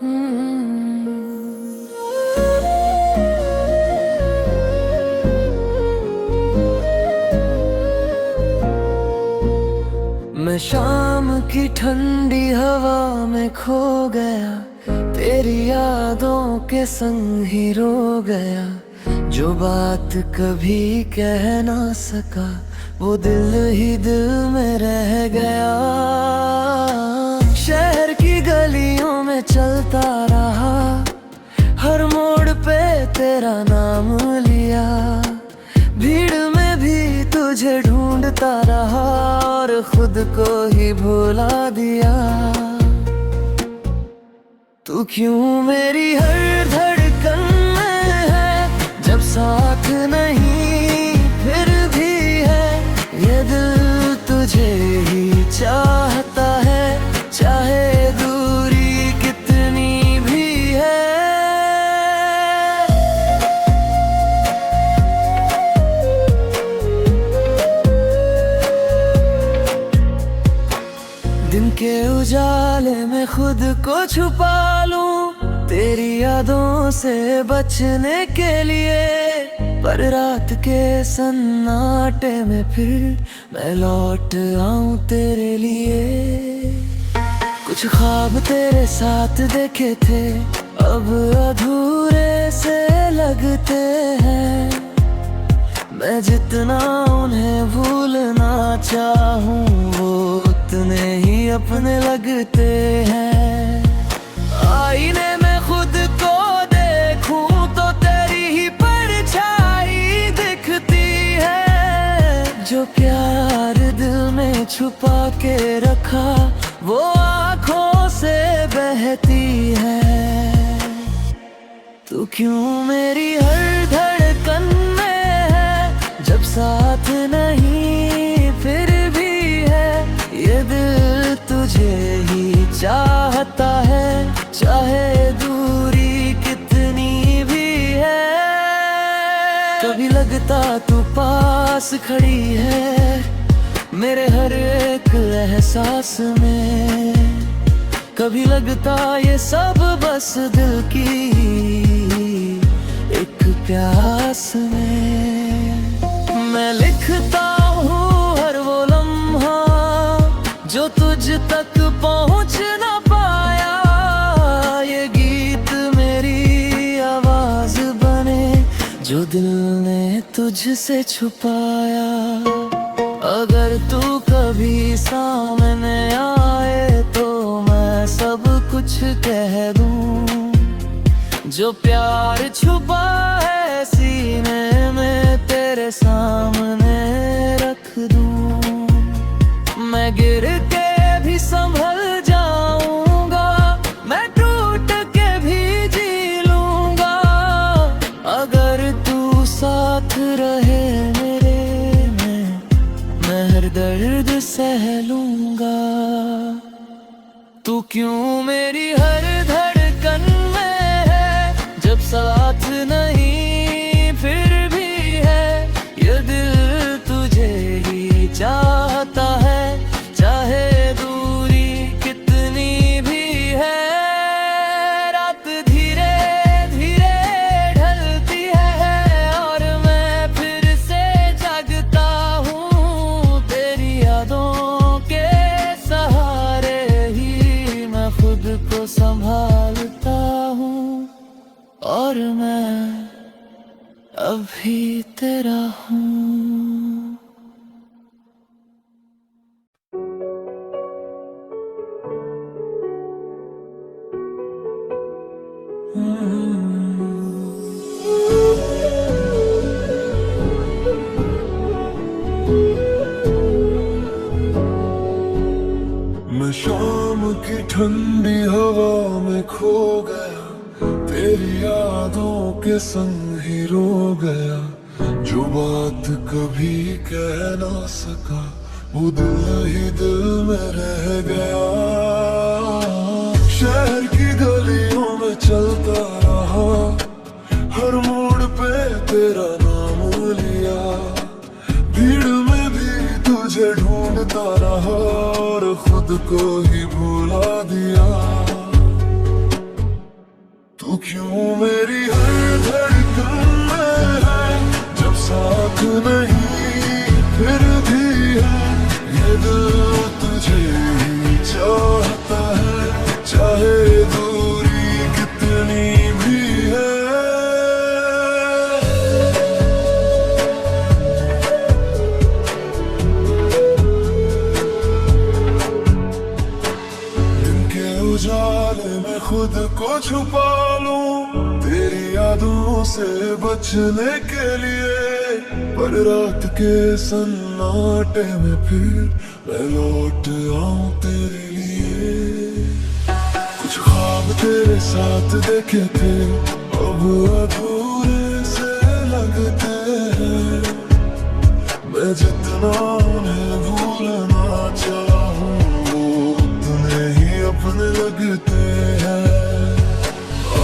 मैं शाम की ठंडी हवा में खो गया, तेरी यादों के संग ही रो गया। जो बात कभी कह ना सका वो दिल ही दिल में रह गया। शहर की गलियों में चलता रहा, हर मोड़ पे तेरा नाम लिया। भीड़ में भी तुझे ढूंढता रहा और खुद को ही भुला दिया। तू क्यों मेरी हर धड़कन में है, जब साथ नहीं फिर भी है। ये दिल तुझे ही चाहता है, चाहे दूरी कितनी भी है। दिन के उजाले में खुद को छुपा लूं, तेरी यादों से बचने के लिए। पर रात के सन्नाटे में फिर मैं लौट आऊं तेरे लिए। कुछ ख्वाब तेरे साथ देखे थे, अब अधूरे से लगते हैं। मैं जितना उन्हें भूलना चाहूं वो उतने ही अपने लगते हैं। आईने में खुद को देखूं तो तेरी ही परछाई दिखती है। जो प्यार दिल में छुपा के रखा वो आँखों से बहती है। तू क्यों मेरी हर धड़कन में है, जब साथ नहीं फिर भी है। ये दिल तुझे ही चाहता है, चाहे दूरी कितनी भी है। कभी लगता तू पास खड़ी है मेरे हर एक एहसास में। कभी लगता ये सब बस दिल की एक प्यास में। मैं लिखता हूँ हर वो लम्हा जो तुझ तक पहुँच ना पाया। ये गीत मेरी आवाज बने जो दिल ने तुझसे छुपाया। अगर तू कभी सामने आए तो मैं सब कुछ कह दूं। जो प्यार छुपा है सीने में तेरे सामने रख दूं। मैं गिर के भी संभल जाऊंगा, मैं टूट के भी जी लूंगा। अगर तू साथ रहे मेरे मैं हर दर्द सह लूंगा। तू क्यों मेरी हर धड़कन में है, जब साथ नहीं फिर भी है। ये दिल तुझे ही चाहता है, चाहे दूरी कितनी भी है। रात धीरे धीरे ढलती है और मैं फिर से जागता हूँ। तेरी यादों के सहारे ही मैं खुद को संभालता हूँ। और मैं अभी तेरा हूँ। मैं शाम की ठंडी हवा में खो गया, तेरी यादों के संग ही रो गया। जो बात कभी कह ना सका वो दिल ही दिल में रह गया। शहर की गलियों में चलता रहा, हर मोड़ पे तेरा नाम लिया। भीड़ में भी तुझे ढूंढता रहा और खुद को ही भुला दिया। क्यों मेरी हर धड़कन में है, जब साथ नहीं फिर भी है ये दिल तुझे ही चाहता है, चाहे दूरी कितनी भी है। दिन के उजाले में खुद को छुपा लूं तेरी यादों से बचने के लिए, पर रात के सन्नाटे में फिर मैं लौट आऊं तेरे लिए। कुछ ख्वाब तेरे साथ देखे थे अब अधूरे से लगते हैं, मैं जितना उन्हें भूलना चाहूं वो उतने ही अपने लगते हैं।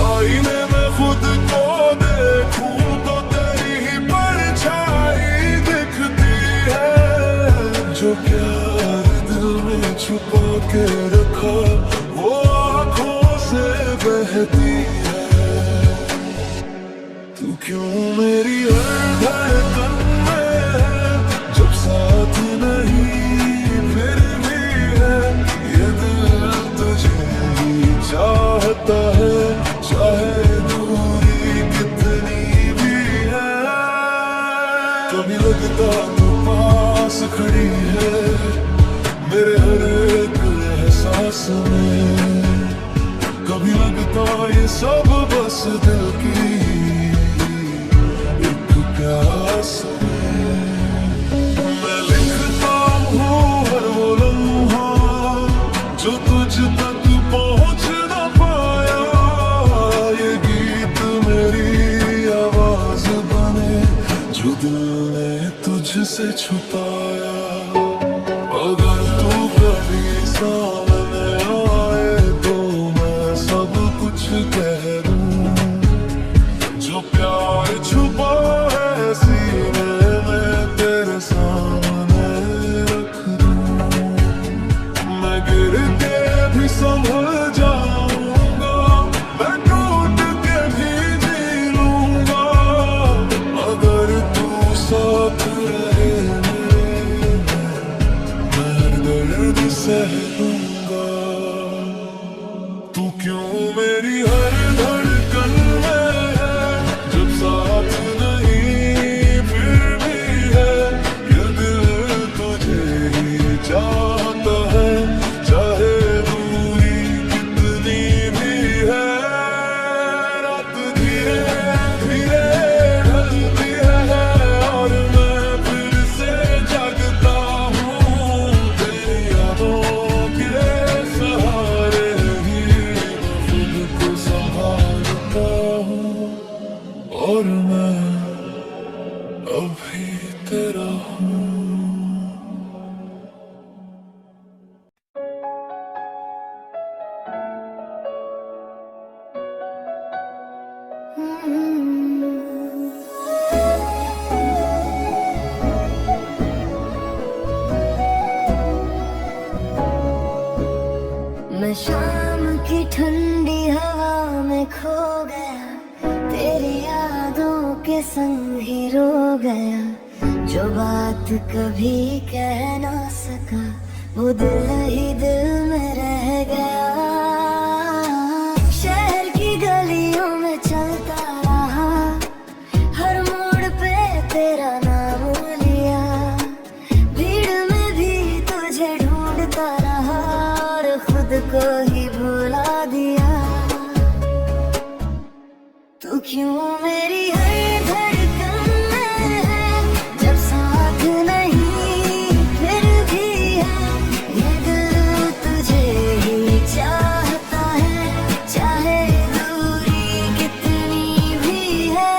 आईने में खुद को देखूं तो तेरी ही परछाई दिखती है, जो प्यार दिल में छुपा के रखा वो आंखों से बहती है। तू क्यों मेरी हर धड़कन में है, जब साथ नहीं फिर भी है ये दिल तुझे ही चाहता है, चाहे दूरी कितनी भी है। कभी लगता तो पास खड़ी है मेरे हर एक एहसास में, कभी लगता ये सब बस दिल की एक प्यास है। मैं लिखता हूँ हर वो लम्हा जो तुझ तक पहुँच ना पाया, ये गीत मेरी आवाज बने जो दिल ने तुझसे छुपाया। अगर तू कभी सामने आए तो मैं सब कुछ कह दूं, जो प्यार छुपा है सीने में तेरे सामने रख दूं। मैं गिर के भी संभल जाऊंगा, मैं टूट के भी जी लूंगा, अगर तू साथ रहे मेरे, मैं दर्द सह लूंगा। तू क्यों मेरी हर धड़कन में है, जब साथ नहीं फिर भी है ये दिल तुझे ही चाहता है, चाहे दूरी कितनी भी है। रात धीरे धीरे ढलती है और मैं फिर से जागता हूँ तेरी यादों के सहारे ही मैं खुद को संभालता हूँ, और मैं अभी तेरा हूँ। मैं शाम की ठंडी हवा में खो गया, तेरी यादों के संग ही रो गया, जो बात कभी कह ना सका वो दिल ही दिल में रह गया। शहर की गलियों में चलता रहा, हर मोड़ पे तेरा नाम लिया, भीड़ में भी तुझे ढूंढता रहा और खुद को ही भुला दिया। तू क्यों मेरी हर धड़कन में है, जब साथ नहीं फिर भी है ये दिल तुझे ही चाहता है, चाहे दूरी कितनी भी है।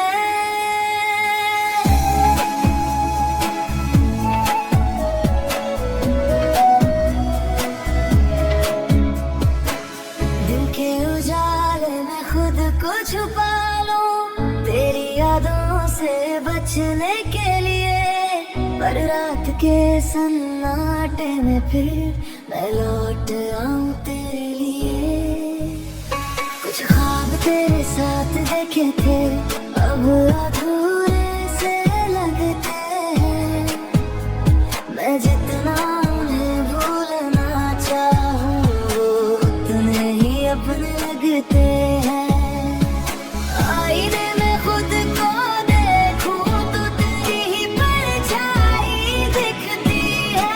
दिन के उजाले में खुद को छुपा लूं तेरी यादों से बचने के लिए, पर रात के सन्नाटे में फिर मैं लौट आऊं तेरे लिए। कुछ ख्वाब तेरे साथ लिखे थे अब अधूरे से लगते हैं। मैं जितना उन्हें भूलना चाहूँ वो उतने ही अपने लगते हैं। आईने में खुद को देखूं तो तेरी ही परछाई दिखती है।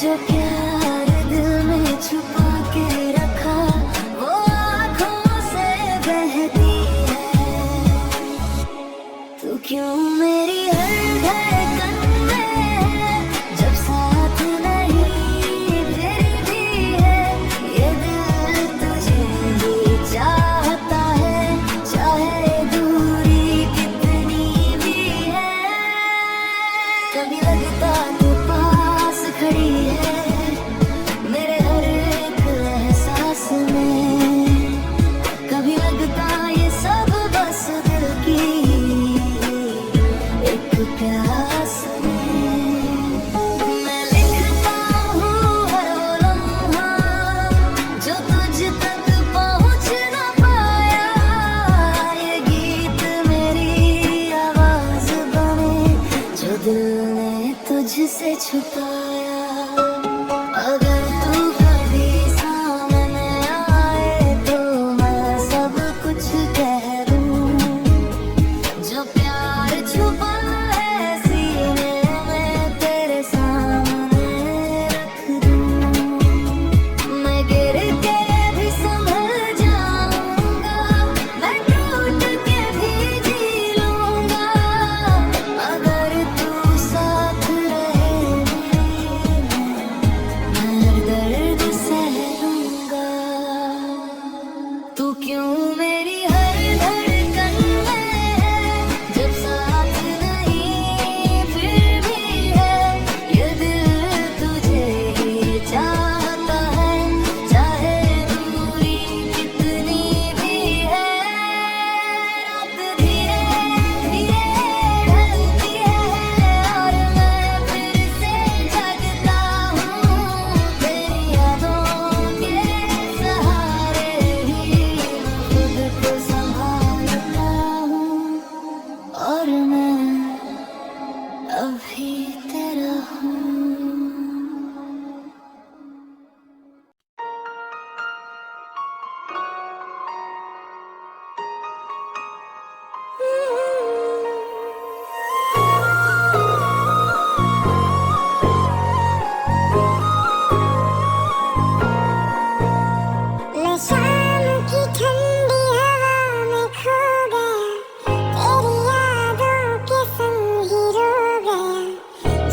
जो प्यार दिल में छुपा के रखा वो आँखों से बहती है। तू क्यों मेरी हर धड़कन में है, जब साथ नहीं फिर भी है। ये दिल तुझे ही चाहता है, चाहे दूरी कितनी भी है। कभी लगता तू पास खड़ी है मेरे हर एक एहसास में। कभी लगता ये सब बस दिल की एक प्यास में। मैं लिखता हूँ हर वो लम्हा जो तुझ तक पहुँच न पाया। ये गीत मेरी आवाज बने जो दिल ने तुझसे छुपाया। अगर तू कभी सामने आए तो मैं सब कुछ कह दूँ। जो प्यार छुपा है सीने में तेरे सामने रख दूँ। मैं गिर के भी संभल जाऊंगा, मैं टूट के भी जी लूंगा। अगर तू साथ रहे मैं हर दर्द सह लूंगा। तू क्यों मेरी हर धड़कन में है, जब साथ नहीं फिर भी है। ये दिल तुझे ही चाहता है, चाहे दूरी कितनी भी है। रात धीरे धीरे ढलती है और मैं फिर से जगता हूँ। तेरी यादों के सहारे ही खुद को संभालता हूँ और मैं अभी तेरा हूँ। मैं शाम की ठंडी हवा में खो गया, तेरी यादों के संग ही रो गया।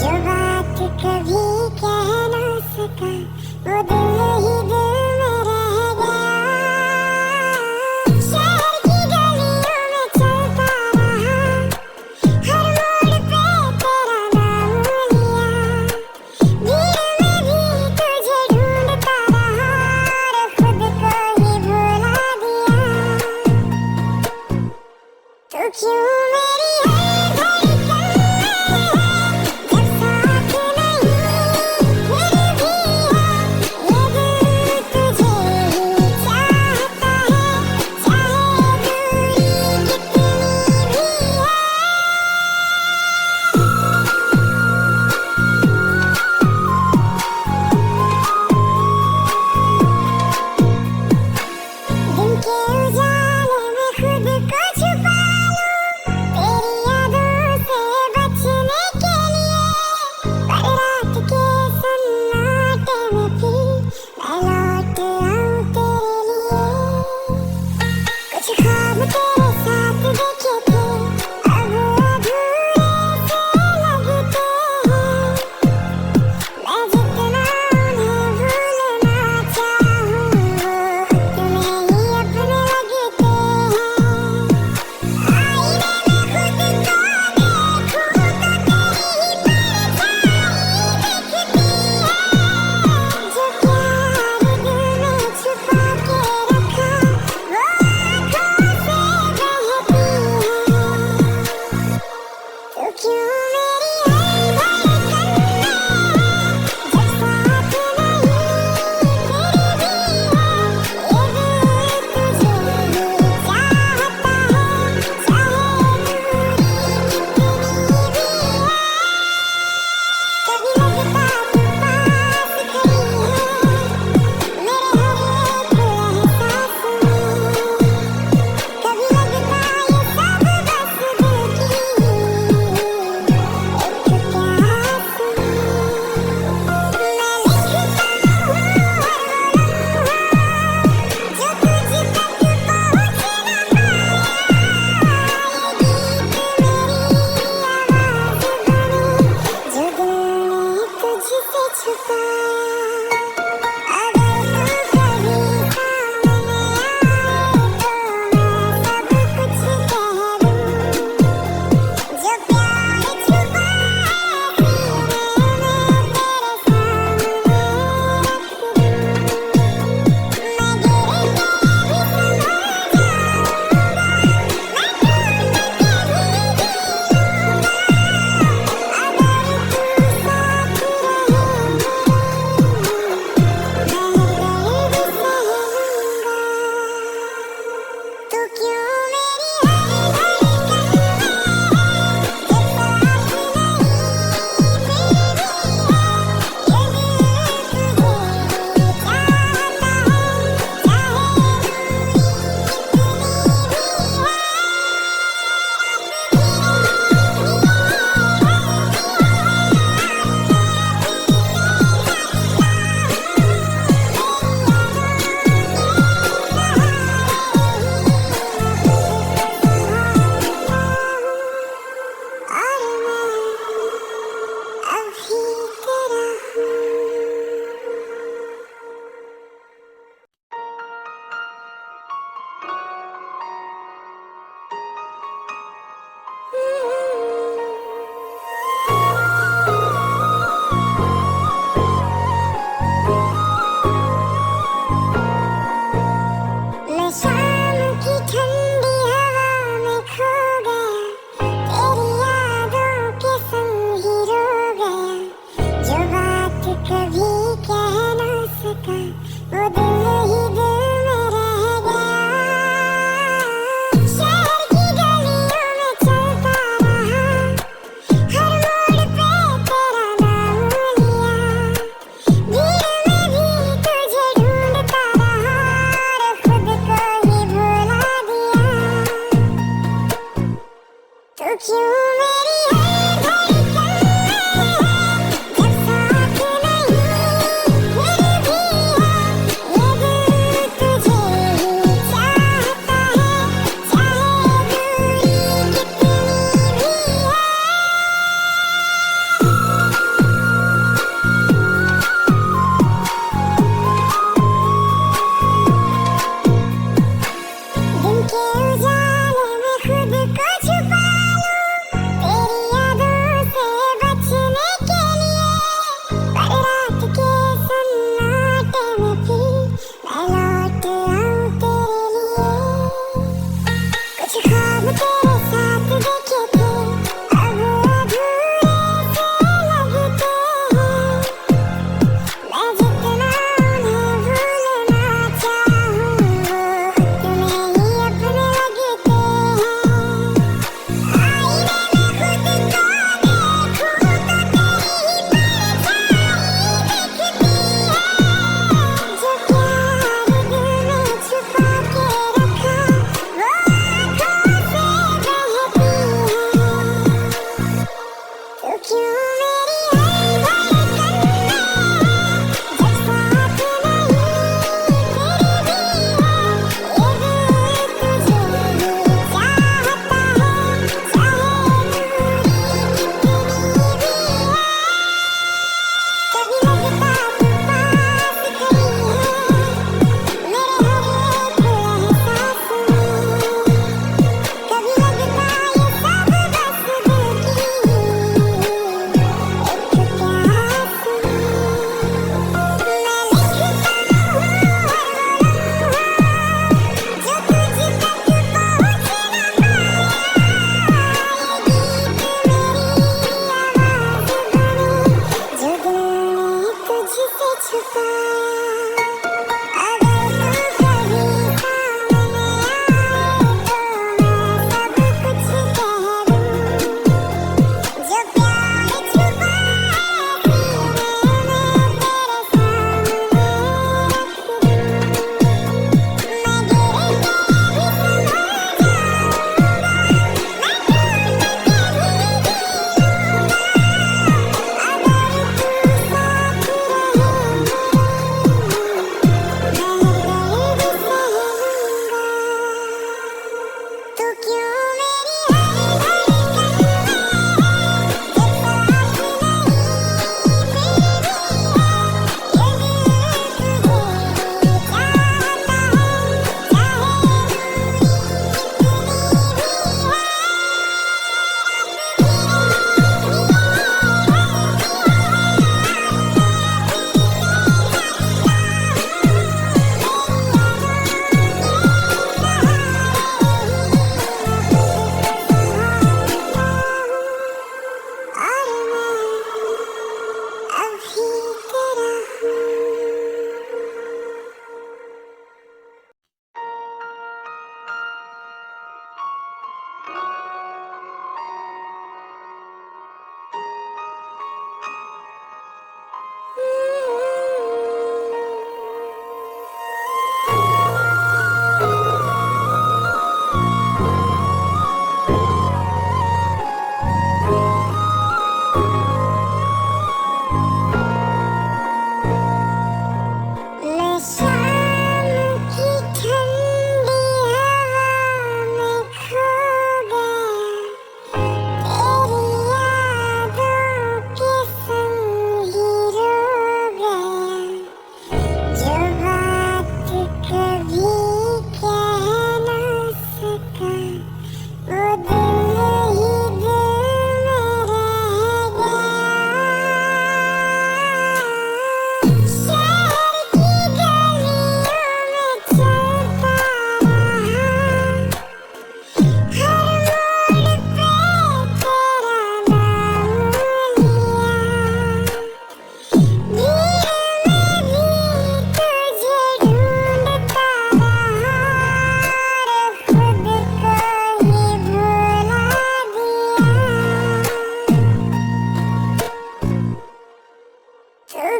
जो बात कभी कह ना सका वो दिल ही दिल में रह गया। शहर की गलियों में चलता रहा, हर मोड़ पे तेरा नाम लिया। भीड़ में भी तुझे ढूंढता रहा और खुद को ही भुला दिया। तो क्यों मेरी हर धड़कन में है, जब साथ नहीं फिर भी है। ये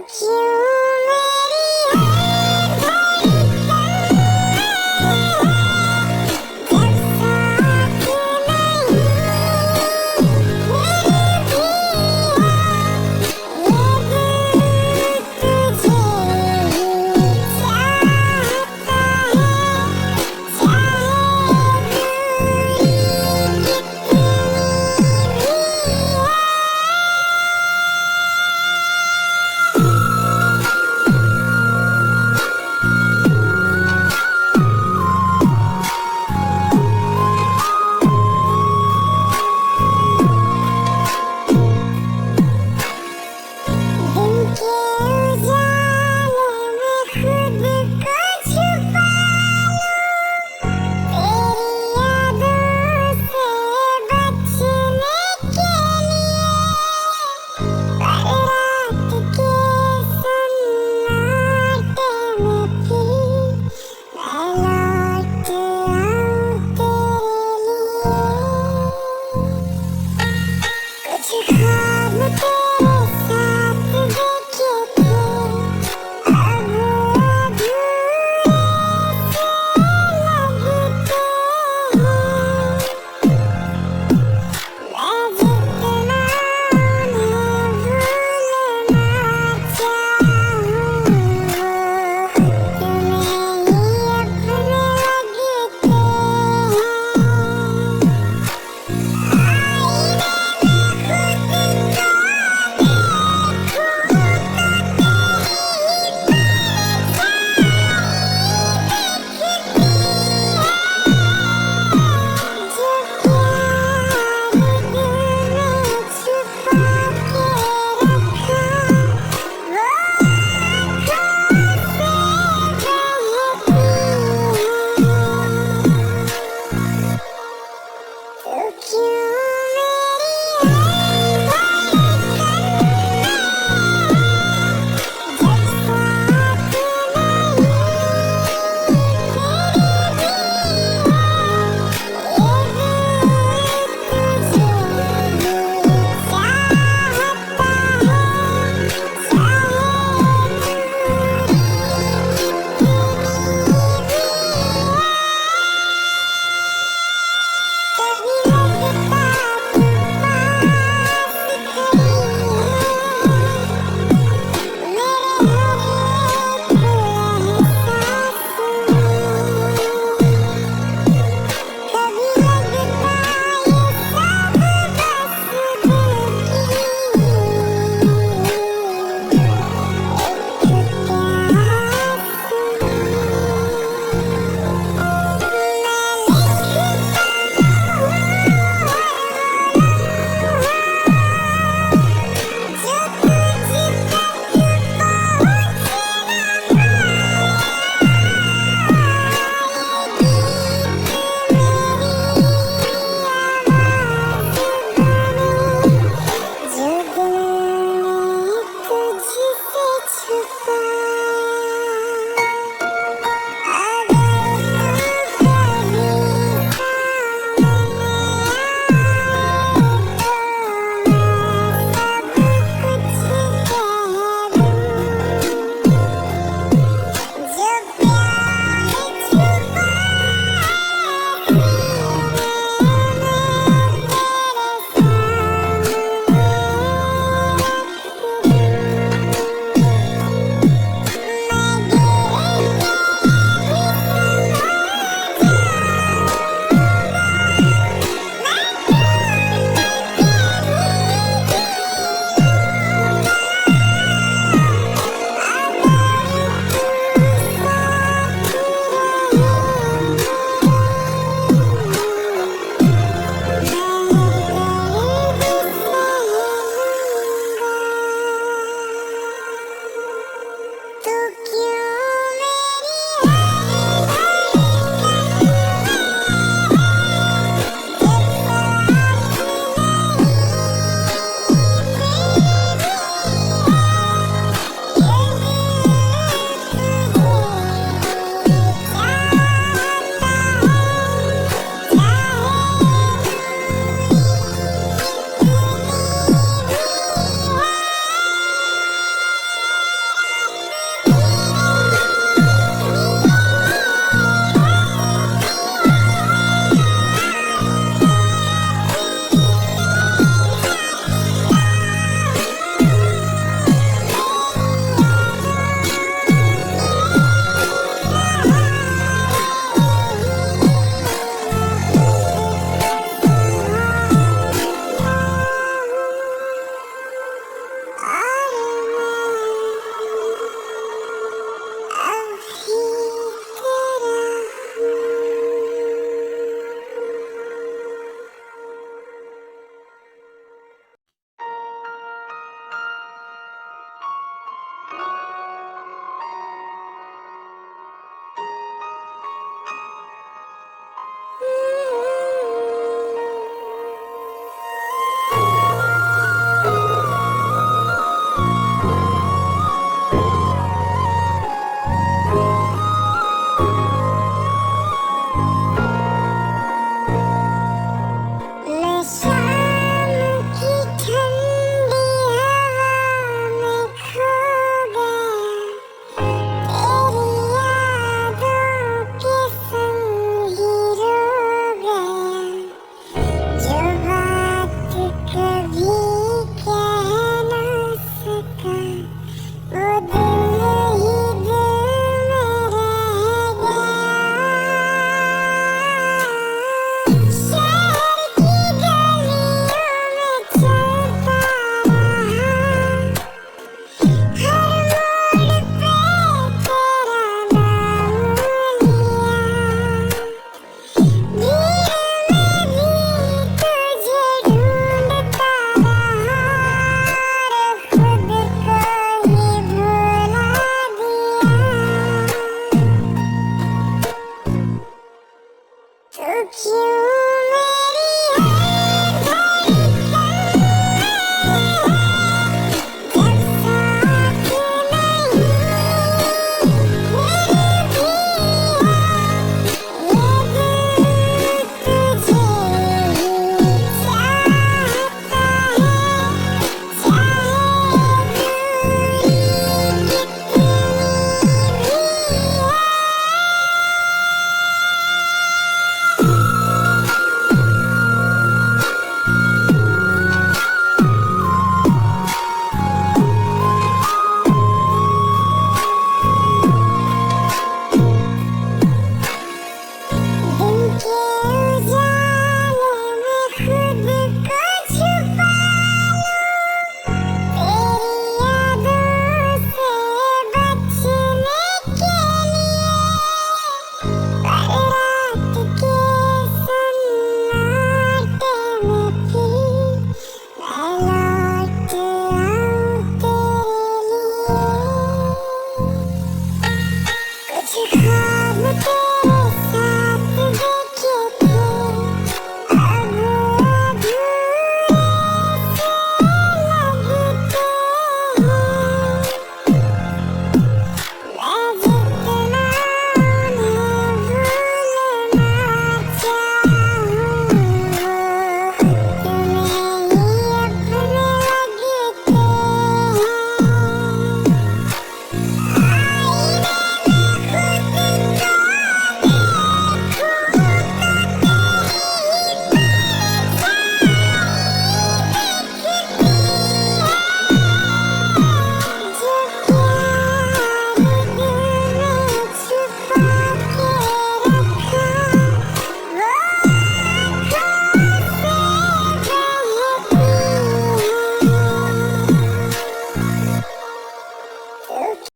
क्यों मेरी हर धड़कन जब साथ नहीं फिर भी ये दिल तुझे ही चाहता है, चाहे दूरी कितनी भी है। दिन के